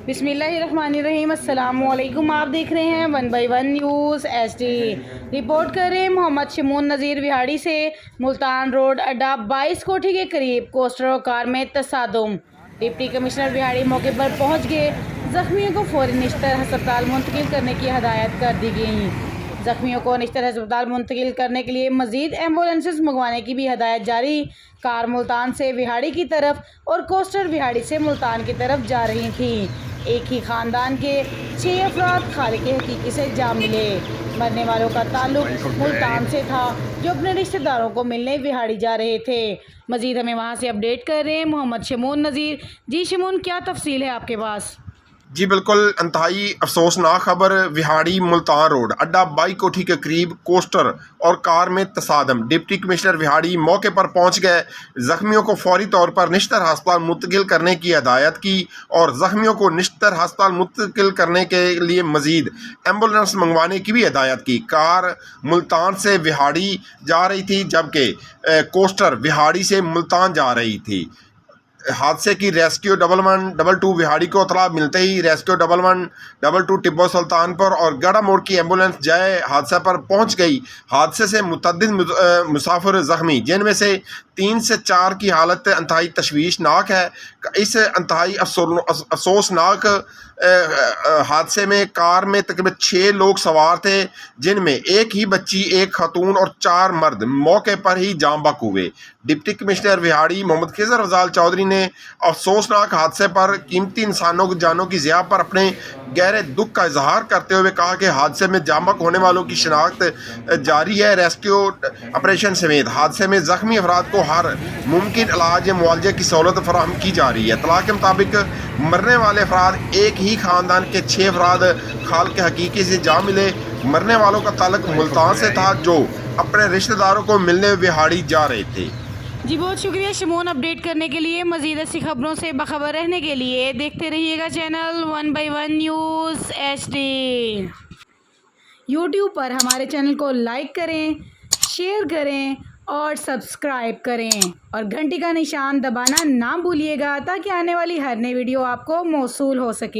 बिस्मिल्लाहिर्रहमानिर्रहीम। अस्सलामुअलैकुम। आप देख रहे हैं 1/1 न्यूज़ HD। रिपोर्ट कर रहे हैं मोहम्मद शमून नज़ीर विहाड़ी से। मुल्तान रोड अड्डा 22 कोठी के करीब कोस्टर और कार में तसादुम। डिप्टी कमिश्नर विहाड़ी मौके पर पहुंच गए। जख्मियों को फौरी निश्तर अस्पताल मुंतकिल करने की हदायत कर दी गई। जख्मियों को निश्तर अस्पताल मुंतकिल करने के लिए मजीद एम्बुलेंसेस मंगवाने की भी हदायत जारी। कार मुल्तान से विहाड़ी की तरफ और कोस्टर विहाड़ी से मुल्तान की तरफ जा रही थी। एक ही ख़ानदान के 6 अफराद खालिक हकीकी से जा मिले। मरने वालों का ताल्लुक मुल्तान से था, जो अपने रिश्तेदारों को मिलने विहाड़ी जा रहे थे। मजीद हमें वहाँ से अपडेट कर रहे हैं मोहम्मद शमून नज़ीर। जी शमून, क्या तफसील है आपके पास? जी बिल्कुल, इंतहाई अफसोसनाक खबर। विहाड़ी मुल्तान रोड अड्डा 22 कोठी के करीब कोस्टर और कार में तसादम। डिप्टी कमिश्नर विहाड़ी मौके पर पहुंच गए। जख्मियों को फौरी तौर पर निश्तर अस्पताल मुंतकिल करने की हदायत की और जख्मियों को निश्तर अस्पताल मुंतकिल करने के लिए मजीद एम्बुलेंस मंगवाने की भी हदायत की। कार मुल्तान से विहाड़ी जा रही थी, जबकि कोस्टर विहाड़ी से मुल्तान जा रही थी। हादसे की रेस्क्यू 1122 विहाड़ी को इतला मिलते ही रेस्क्यू 1122 टिब्बो सुल्तानपुर और गड़ा मोड़ की एम्बुलेंस जाए हादसा पर पहुंच गई। हादसे से मुतअद्दिद मुसाफिर ज़ख्मी, जिनमें से 3 से 4 की हालत इंतहाई तशवीशनाक है। इस इंतहाई अफसोसनाक हादसे में कार में तकरीबन 6 लोग सवार थे, जिनमें एक ही बच्ची, एक खातून और 4 मर्द मौके पर ही जाम बक हुए। डिप्टी कमिश्नर विहाड़ी मोहम्मद खिजर रजाल चौधरी ने अफसोसनाक हादसे पर कीमती इंसानों की जानों की ज़िया पर अपने गहरे दुख का इजहार करते हुए कहा कि हादसे में जाम बक होने वालों की शिनाख्त जारी है। रेस्क्यू ऑपरेशन समेत हादसे में जख्मी अफराद को हर मुमकिन इलाज या मुआवजे की सहूलत फराहम की जा रही है। इत्तला के मुताबिक मरने वाले अफराद एक ही ख़ानदान के 6 अफराद खाल के हकीकी से जा मिले। मरने वालों का ताल्लुक मुल्तान से था, जो अपने रिश्तेदारों को मिलने विहाड़ी जा रहे थे। जी बहुत शुक्रिया शमून, अपडेट करने के लिए। मज़ीद ऐसी खबरों से बाखबर रहने के लिए देखते रहिएगा चैनल 1/1 न्यूज़ HD। यूट्यूब पर हमारे चैनल को लाइक करें, शेयर करें और सब्सक्राइब करें और घंटी का निशान दबाना ना भूलिएगा, ताकि आने वाली हर नई वीडियो आपको मौसूल हो सके।